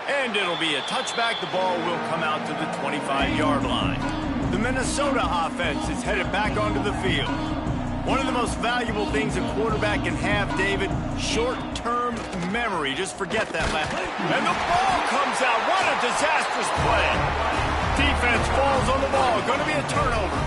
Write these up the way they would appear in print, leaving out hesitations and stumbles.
And it'll be a touchback. The ball will come out to the 25-yard line. The Minnesota offense is headed back onto the field. One of the most valuable things a quarterback can have, David, short-term memory. Just forget that last. And the ball comes out. What a disastrous play. Defense falls on the ball. Going to be a turnover.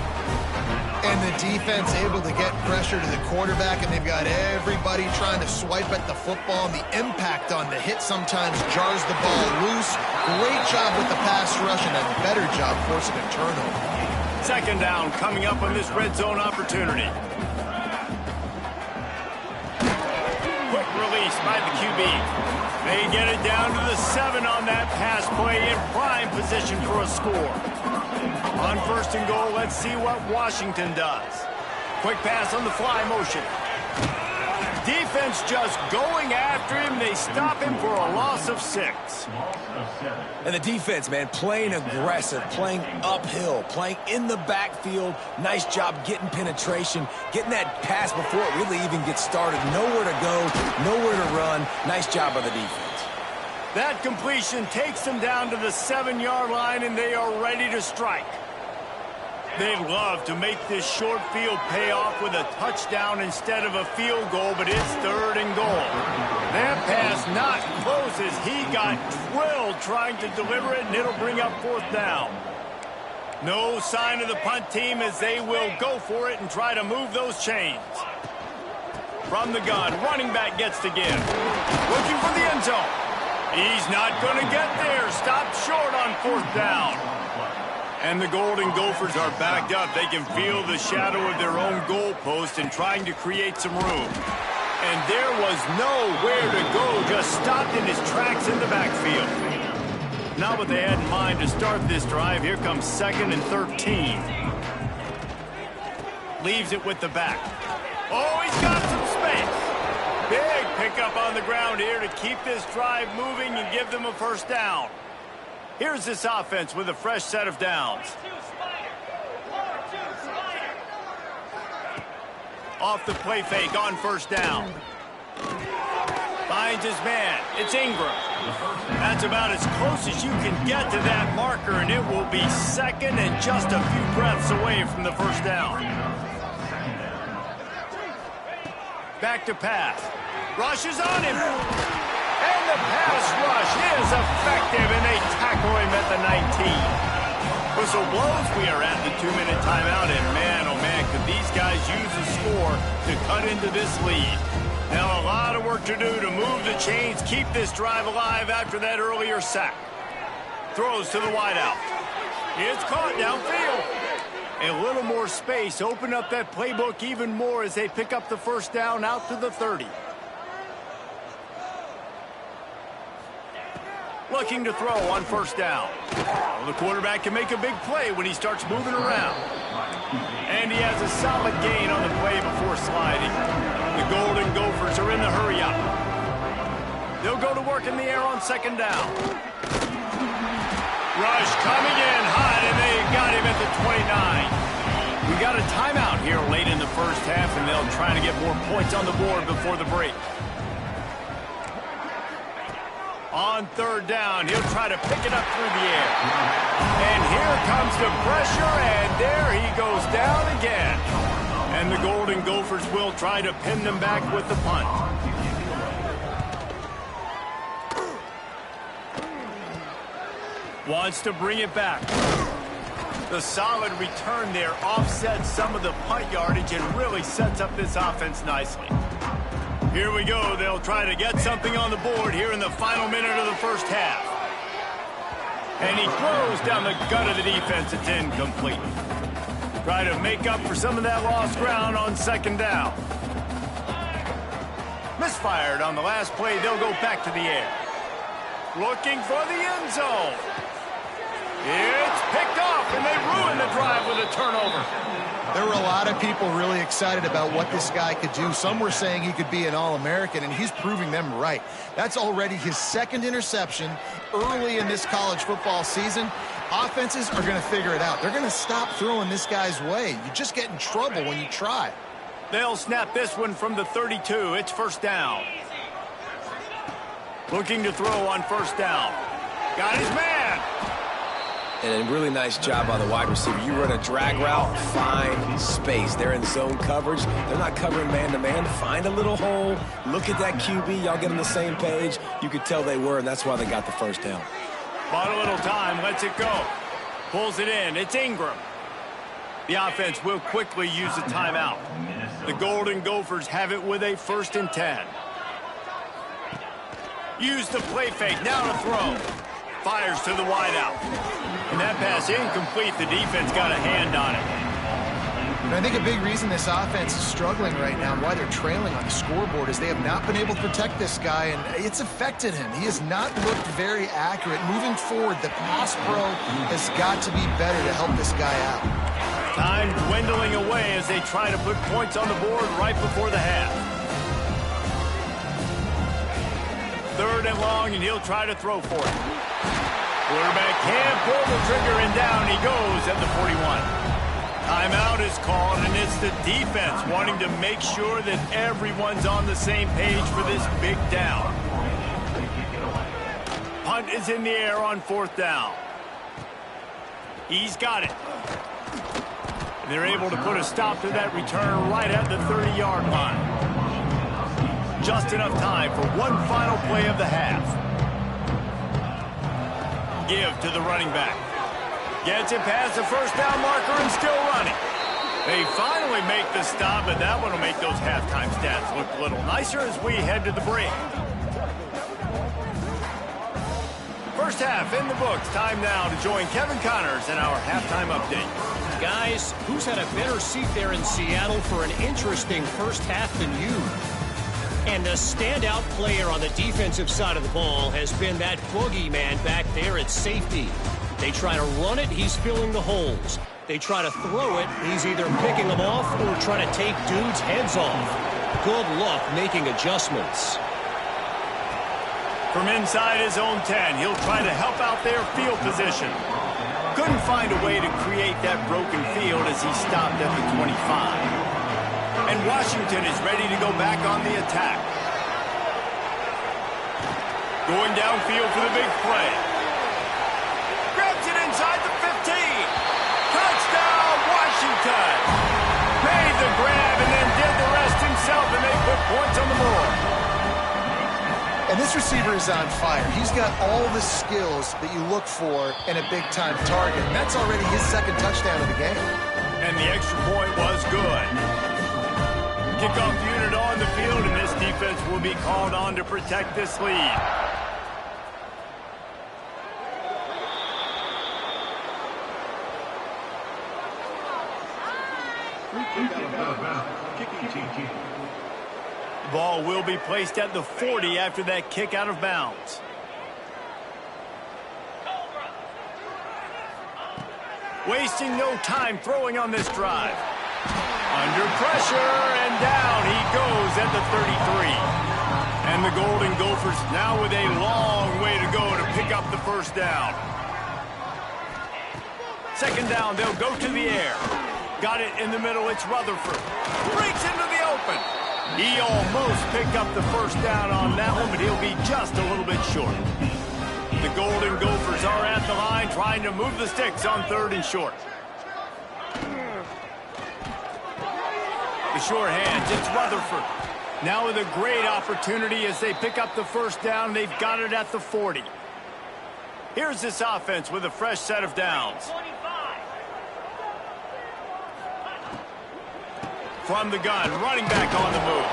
And the defense able to get pressure to the quarterback, and they've got everybody trying to swipe at the football, and the impact on the hit sometimes jars the ball loose. Great job with the pass rush, and a better job forcing a turnover. Second down coming up on this red zone opportunity. Quick release by the QB. They get it down to the 7 on that pass play, in prime position for a score. On first and goal, let's see what Washington does. Quick pass on the fly motion. Defense just going after him. They stop him for a loss of 6. And the defense, man, playing aggressive, playing uphill, playing in the backfield. Nice job getting penetration, getting that pass before it really even gets started. Nowhere to go, nowhere to run. Nice job by the defense. That completion takes them down to the 7-yard line, and they are ready to strike. They'd love to make this short field pay off with a touchdown instead of a field goal, but it's 3rd and goal. That pass not close as he got drilled trying to deliver it, and it'll bring up 4th down. No sign of the punt team as they will go for it and try to move those chains. From the gun, running back gets to give. Looking for the end zone. He's not going to get there. Stopped short on 4th down. And the Golden Gophers are backed up. They can feel the shadow of their own goalpost and trying to create some room. And there was nowhere to go, just stopped in his tracks in the backfield. Not what they had in mind to start this drive. Here comes 2nd and 13. Leaves it with the back. Oh, he's got some space. Big pickup on the ground here to keep this drive moving and give them a 1st down. Here's this offense with a fresh set of downs. Off the play fake on 1st down. Finds his man. It's Ingram. That's about as close as you can get to that marker, and it will be 2nd and just a few breaths away from the 1st down. Back to pass. Rushes on him. And the pass rush is effective, and they tackle him at the 19. Whistle blows. We are at the 2-minute timeout, and man, oh man, could these guys use a score to cut into this lead. Now a lot of work to do to move the chains, keep this drive alive after that earlier sack. Throws to the wideout. It's caught downfield. A little more space, open up that playbook even more as they pick up the 1st down out to the 30. Looking to throw on 1st down. Well, the quarterback can make a big play when he starts moving around. And he has a solid gain on the play before sliding. The Golden Gophers are in the hurry up. They'll go to work in the air on 2nd down. Rush coming in hot, and they got him at the 29. We got a timeout here late in the 1st half, and they'll try to get more points on the board before the break. On 3rd down, he'll try to pick it up through the air. And here comes the pressure, and there he goes down again. And the Golden Gophers will try to pin them back with the punt. Wants to bring it back. The solid return there offsets some of the punt yardage and really sets up this offense nicely. Here we go. They'll try to get something on the board here in the final minute of the 1st half. And he throws down the gut of the defense. It's incomplete. Try to make up for some of that lost ground on 2nd down. Misfired on the last play. They'll go back to the air. Looking for the end zone. It's picked off, and they ruin the drive with a turnover. There were a lot of people really excited about what this guy could do. Some were saying he could be an All-American, and he's proving them right. That's already his 2nd interception early in this college football season. Offenses are going to figure it out. They're going to stop throwing this guy's way. You just get in trouble when you try. They'll snap this one from the 32. It's 1st down. Looking to throw on 1st down. Got his man. And a really nice job by the wide receiver. You run a drag route, find space. They're in zone coverage. They're not covering man-to-man. Find a little hole. Look at that QB. Y'all get on the same page. You could tell they were, and that's why they got the first down. Bought a little time. Lets it go. Pulls it in. It's Ingram. The offense will quickly use a timeout. The Golden Gophers have it with a 1st and 10. Use the play fake. Now to throw. Fires to the wideout. And that pass incomplete. The defense got a hand on it. And I think a big reason this offense is struggling right now and why they're trailing on the scoreboard is they have not been able to protect this guy, and it's affected him. He has not looked very accurate. Moving forward, the pass pro has got to be better to help this guy out. Time dwindling away as they try to put points on the board right before the half. 3rd and long, and he'll try to throw for it. Quarterback can't pull the trigger, and down he goes at the 41. Timeout is called, and it's the defense wanting to make sure that everyone's on the same page for this big down. Punt is in the air on 4th down. He's got it. And they're able to put a stop to that return right at the 30-yard line. Just enough time for one final play of the half. Give to the running back. Gets it past the 1st down marker and still running. They finally make the stop, but that one will make those halftime stats look a little nicer as we head to the break. First half in the books. Time now to join Kevin Connors in our halftime update. Guys, who's had a better seat there in Seattle for an interesting first half than you? And the standout player on the defensive side of the ball has been that boogeyman back there at safety. They try to run it, he's filling the holes. They try to throw it, he's either picking them off or trying to take dudes' heads off. Good luck making adjustments. From inside his own 10, he'll try to help out their field position. Couldn't find a way to create that broken field as he stopped at the 25. And Washington is ready to go back on the attack. Going downfield for the big play. Grabs it inside the 15. Touchdown, Washington. Made the grab and then did the rest himself, and they put points on the board. And this receiver is on fire. He's got all the skills that you look for in a big-time target. And that's already his 2nd touchdown of the game. And the extra point was good. Kickoff unit on the field, and this defense will be called on to protect this lead. Ball will be placed at the 40 after that kick out of bounds. Wasting no time throwing on this drive. Under pressure, and down he goes at the 33. And the Golden Gophers now with a long way to go to pick up the 1st down. 2nd down, they'll go to the air. Got it in the middle, it's Rutherford. Breaks into the open. He almost picked up the 1st down on that one, but he'll be just a little bit short. The Golden Gophers are at the line trying to move the sticks on 3rd and short. The sure hands, it's Rutherford. Now with a great opportunity as they pick up the 1st down. They've got it at the 40. Here's this offense with a fresh set of downs. From the gun, running back on the move.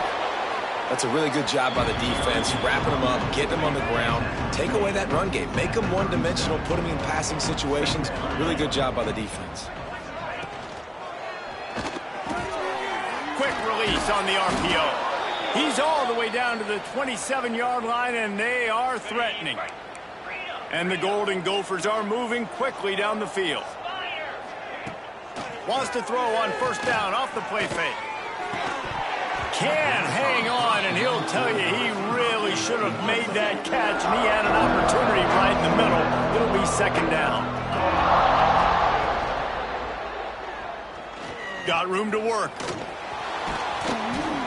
That's a really good job by the defense, wrapping them up, getting them on the ground. Take away that run game. Make them one-dimensional, put them in passing situations. Really good job by the defense. Quick release on the RPO. He's all the way down to the 27-yard line, and they are threatening. And the Golden Gophers are moving quickly down the field. Wants to throw on 1st down off the play fake. Can hang on, and he'll tell you he really should have made that catch, and he had an opportunity right in the middle. It'll be 2nd down. Got room to work.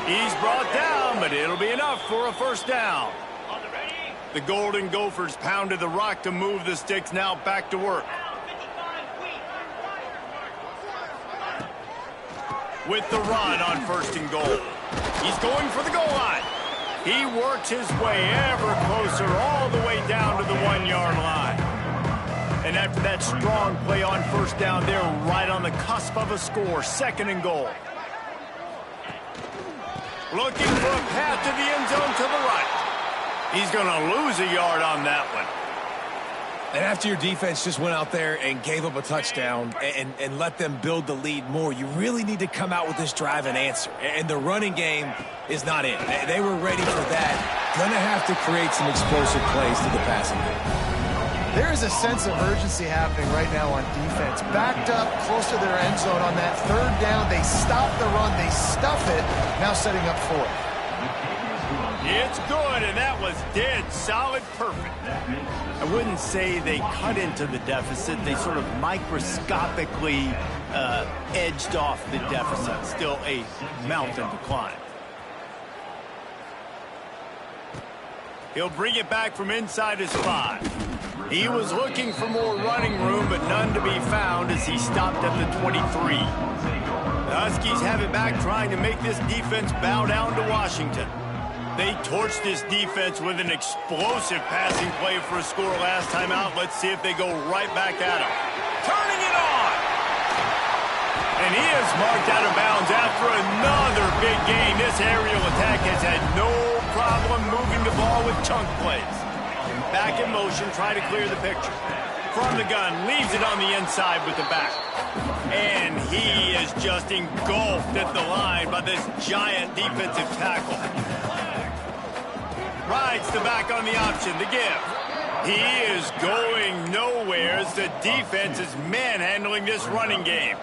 He's brought down, but it'll be enough for a 1st down. The Golden Gophers pounded the rock to move the sticks, now back to work. With the run on 1st and goal. He's going for the goal line. He works his way ever closer all the way down to the 1-yard line. And after that strong play on 1st down, they're right on the cusp of a score. 2nd and goal. Looking for a path to the end zone to the right. He's going to lose a yard on that one. And after your defense just went out there and gave up a touchdown and let them build the lead more, you really need to come out with this drive and answer. And the running game is not in. They were ready for that. Going to have to create some explosive plays to the passing game. There is a sense of urgency happening right now on defense. Backed up close to their end zone on that 3rd down. They stop the run. They stuff it. Now setting up 4th. It's good, and that was dead solid perfect. I wouldn't say they cut into the deficit. They sort of microscopically edged off the deficit. Still a mountain to climb. He'll bring it back from inside his 5. He was looking for more running room, but none to be found as he stopped at the 23. The Huskies have it back, trying to make this defense bow down to Washington. They torched this defense with an explosive passing play for a score last time out. Let's see if they go right back at him. Turning it on! And he is marked out of bounds after another big gain. This aerial attack has had no problem moving the ball with chunk plays. Back in motion, try to clear the picture. From the gun, leaves it on the inside with the back. And he is just engulfed at the line by this giant defensive tackle. Rides the back on the option, the give. He is going nowhere as the defense is manhandling this running game.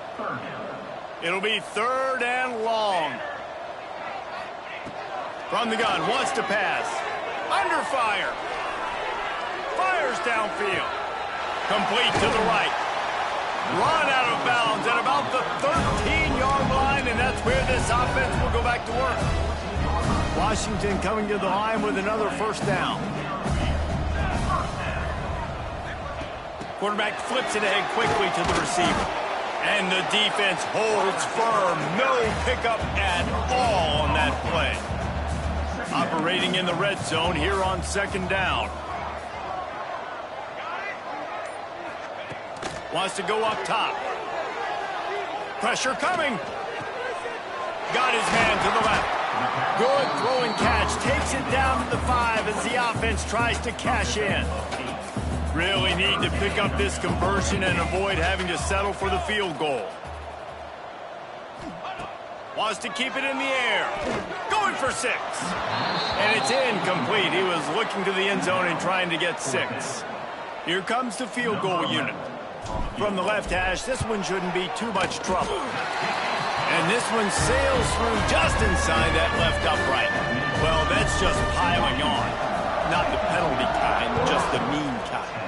It'll be 3rd and long. From the gun, wants to pass. Under fire. Fires downfield. Complete to the right. Run out of bounds at about the 13-yard line, and that's where this offense will go back to work. Washington coming to the line with another 1st down. Quarterback flips it ahead quickly to the receiver. And the defense holds firm. No pickup at all on that play. Operating in the red zone here on 2nd down. Wants to go up top. Pressure coming. Got his man to the left. Good throwing catch. Takes it down to the 5 as the offense tries to cash in. Really need to pick up this conversion and avoid having to settle for the field goal. Wants to keep it in the air. Going for 6. And it's incomplete. He was looking to the end zone and trying to get 6. Here comes the field goal unit. From the left hash, this one shouldn't be too much trouble. And this one sails through just inside that left upright. Well, that's just piling on. Not the penalty kind, just the mean kind.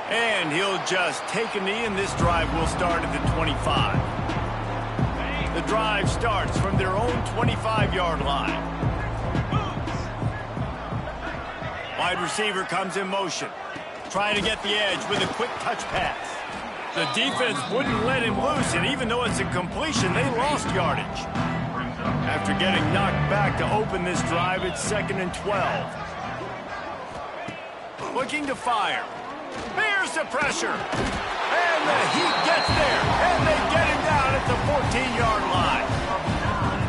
And he'll just take a knee, and this drive will start at the 25. The drive starts from their own 25-yard line. Wide receiver comes in motion. Trying to get the edge with a quick touch pass. The defense wouldn't let him loose, and even though it's a completion, they lost yardage. After getting knocked back to open this drive, it's 2nd and 12. Looking to fire. Here's the pressure. And the heat gets there, and they get him down at the 14-yard line.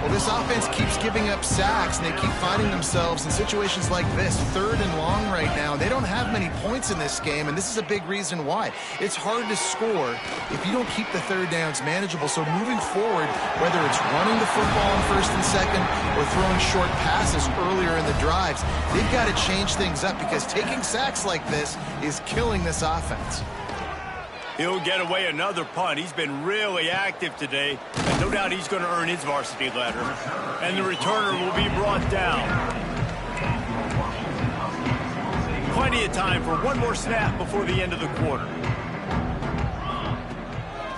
Well, this offense keeps giving up sacks, and they keep finding themselves in situations like this, 3rd and long right now. They don't have many points in this game, and this is a big reason why. It's hard to score if you don't keep the 3rd downs manageable. So moving forward, whether it's running the football on 1st and 2nd or throwing short passes earlier in the drives, they've got to change things up because taking sacks like this is killing this offense. He'll get away another punt. He's been really active today, and no doubt he's going to earn his varsity letter. And the returner will be brought down. Plenty of time for one more snap before the end of the quarter.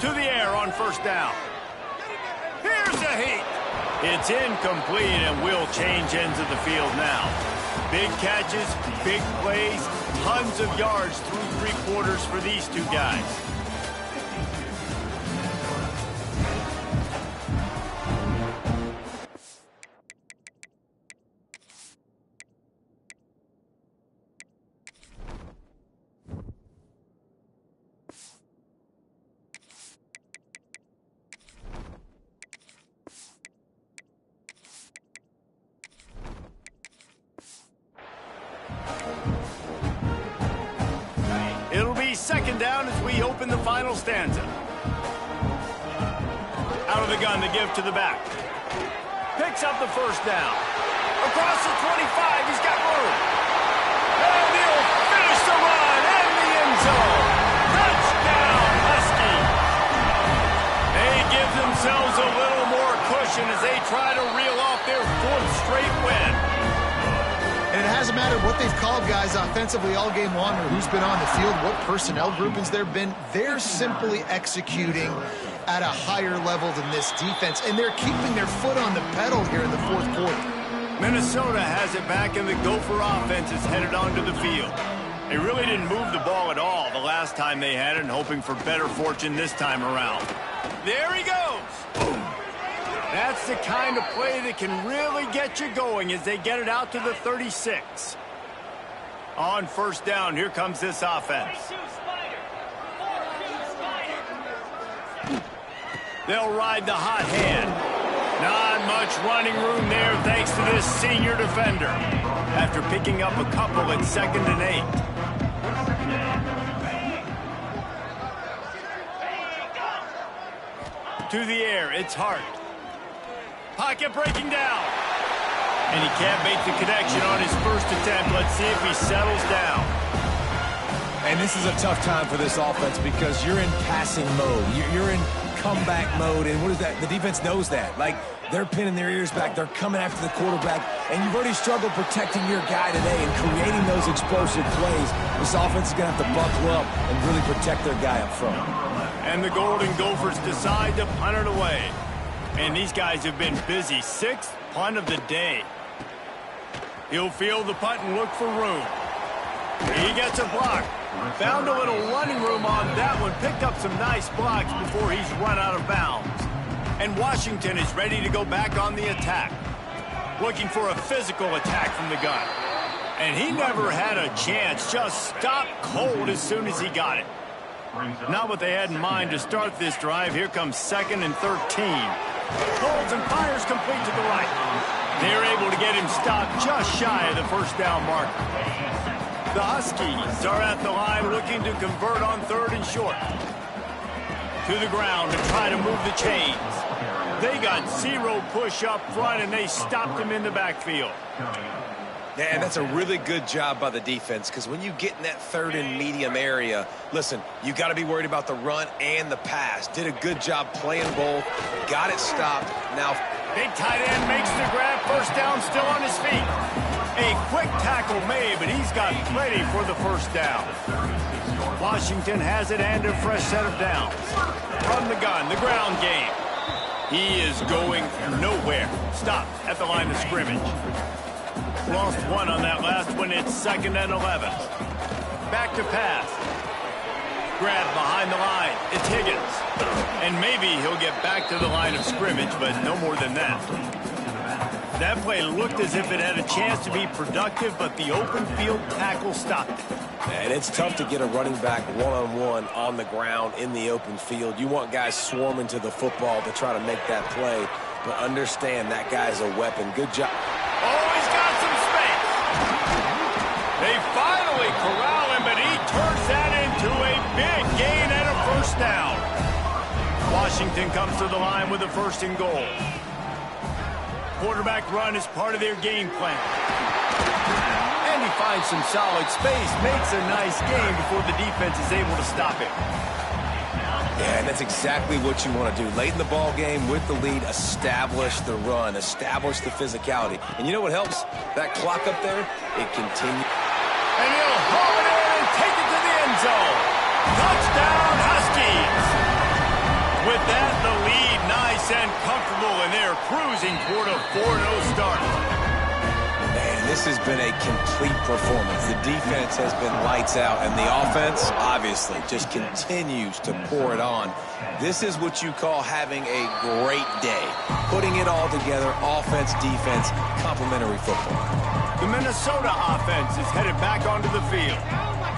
To the air on 1st down. Here's the heat. It's incomplete, and we'll change ends of the field now. Big catches, big plays, tons of yards through three quarters for these two guys. It'll be second down as we open the final stanza. Out of the gun to give to the back. Picks up the first down. Across the 25, he's got room. And he'll finish the run in the end zone. Touchdown, Husky. They give themselves a little more cushion as they try to reel off their fourth straight win. And it hasn't mattered what they've called guys offensively all game long or who's been on the field, what personnel groupings there have been. They're simply executing at a higher level than this defense, and they're keeping their foot on the pedal here in the fourth quarter. Minnesota has it back, and the Gopher offense is headed onto the field. They really didn't move the ball at all the last time they had it, and hoping for better fortune this time around. There he goes. Boom. That's the kind of play that can really get you going as they get it out to the 36. On first down, here comes this offense. They'll ride the hot hand. Not much running room there thanks to this senior defender. After picking up a couple at 2nd and 8. To the air, it's Hart. Pocket breaking down. And he can't make the connection on his first attempt. Let's see if he settles down. And this is a tough time for this offense because you're in passing mode. You're in comeback mode. And what is that? The defense knows that. Like, they're pinning their ears back. They're coming after the quarterback. And you've already struggled protecting your guy today and creating those explosive plays. This offense is going to have to buckle up and really protect their guy up front. And the Golden Gophers decide to punt it away. And these guys have been busy. 6th punt of the day. He'll field the punt and look for room. He gets a block. Found a little running room on that one. Picked up some nice blocks before he's run out of bounds. And Washington is ready to go back on the attack. Looking for a physical attack from the gun. And he never had a chance. Just stopped cold as soon as he got it. Not what they had in mind to start this drive. Here comes 2nd and 13. Holds and fires complete to the right. They're able to get him stopped just shy of the first down mark. The Huskies are at the line looking to convert on 3rd and short. To the ground to try to move the chains. They got 0 push up front, and they stopped him in the backfield. Yeah, that's a really good job by the defense because when you get in that 3rd and medium area, listen, you got to be worried about the run and the pass. Did a good job playing both. Got it stopped. Now, big tight end makes the grab. First down, still on his feet. A quick tackle made, but he's got plenty for the first down. Washington has it and a fresh set of downs. From the gun, the ground game. He is going nowhere. Stopped at the line of scrimmage. Lost one on that last one. It's 2nd and 11. Back to pass. Grab behind the line. It's Higgins. And maybe he'll get back to the line of scrimmage, but no more than that. That play looked as if it had a chance to be productive, but the open field tackle stopped it. And it's tough to get a running back one-on-one on the ground in the open field. You want guys swarming to the football to try to make that play, but understand that guy's a weapon. Good job. Oh, he's got some space. They finally corral him, but he turns that into a big gain and a first down. Washington comes to the line with a 1st and goal. Quarterback run is part of their game plan. And he finds some solid space, makes a nice game before the defense is able to stop him. Yeah, and that's exactly what you want to do. Late in the ball game with the lead, establish the run, establish the physicality. And you know what helps? That clock up there, it continues. And he'll haul it in and take it to the end zone. Touchdown, Huskies! With that, the lead nice and comfortable. comfortable, and they're cruising toward a 4-0 start. Man, this has been a complete performance. The defense has been lights out, and the offense, obviously, just continues to pour it on. This is what you call having a great day. Putting it all together, offense, defense, complementary football. The Minnesota offense is headed back onto the field.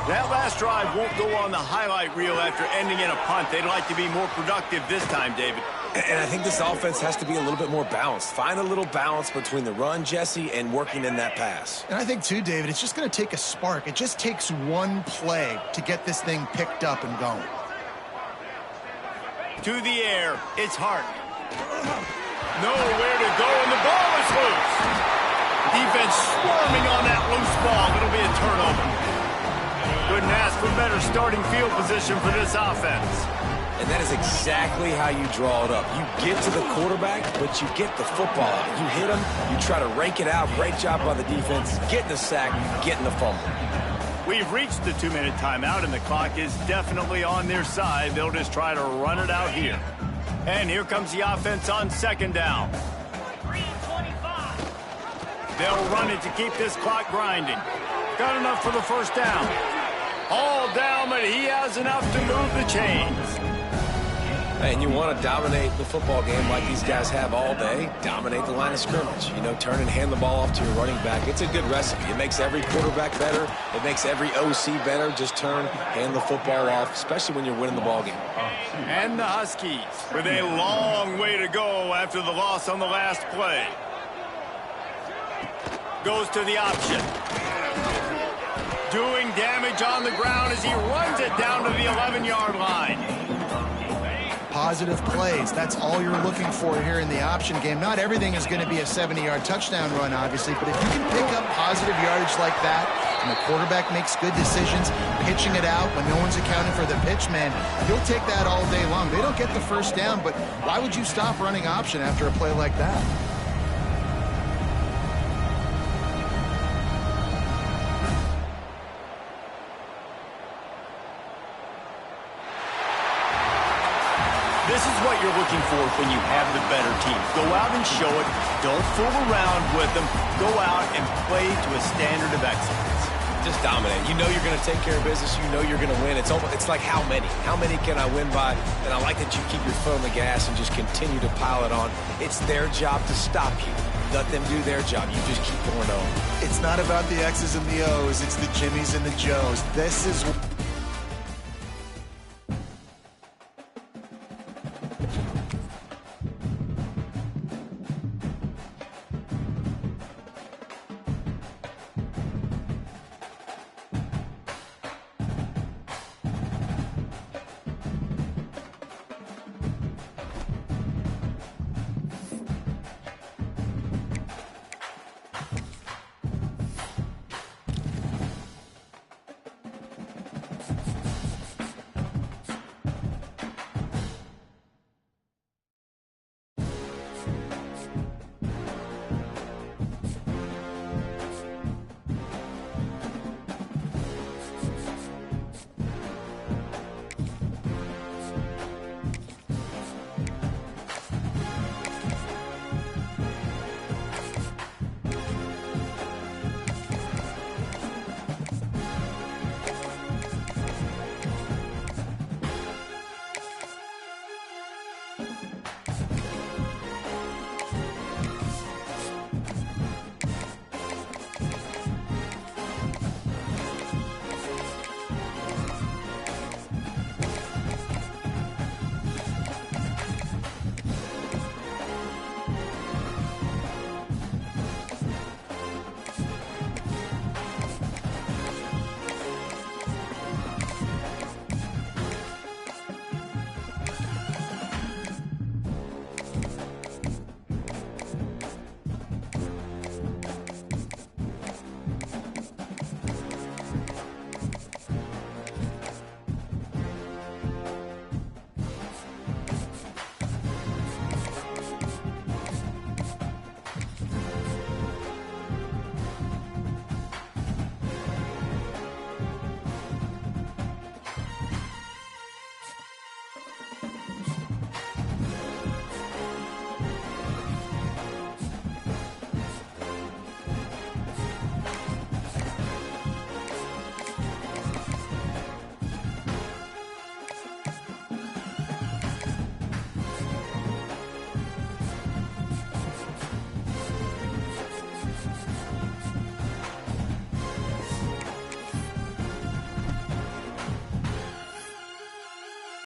That last drive won't go on the highlight reel after ending in a punt. They'd like to be more productive this time, David. And I think this offense has to be a little bit more balanced. Find a little balance between the run, Jesse, and working in that pass. And I think, too, David, it's just going to take a spark. It just takes one play to get this thing picked up and going. To the air, it's Hart. Nowhere to go, and the ball is loose. Defense swarming on that loose ball. It'll be a turnover. Couldn't ask for better starting field position for this offense. And that is exactly how you draw it up. You get to the quarterback, but you get the football out. You hit him, you try to rake it out. Great job by the defense. Getting the sack, getting the fumble. We've reached the 2-minute timeout, and the clock is definitely on their side. They'll just try to run it out here. And here comes the offense on second down. They'll run it to keep this clock grinding. Got enough for the first down. All down, but he has enough to move the chains. And you want to dominate the football game like these guys have all day. Dominate the line of scrimmage. You know, turn and hand the ball off to your running back. It's a good recipe. It makes every quarterback better. It makes every OC better. Just turn, hand the football off, especially when you're winning the ball game. And the Huskies with a long way to go after the loss on the last play. Goes to the option. Doing damage on the ground as he runs it down to the 11-yard line. Positive plays. That's all you're looking for here in the option game. Not everything is going to be a 70-yard touchdown run, obviously, but if you can pick up positive yardage like that and the quarterback makes good decisions, pitching it out when no one's accounting for the pitch, man, you'll take that all day long. They don't get the first down, but why would you stop running option after a play like that? This is what you're looking for when you have the better team. Go out and show it. Don't fool around with them. Go out and play to a standard of excellence. Just dominate. You know you're going to take care of business. You know you're going to win. It's like how many? How many can I win by? And I like that you keep your foot on the gas and just continue to pile it on. It's their job to stop you. Let them do their job. You just keep going on. It's not about the X's and the O's. It's the Jimmies and the Joes. This is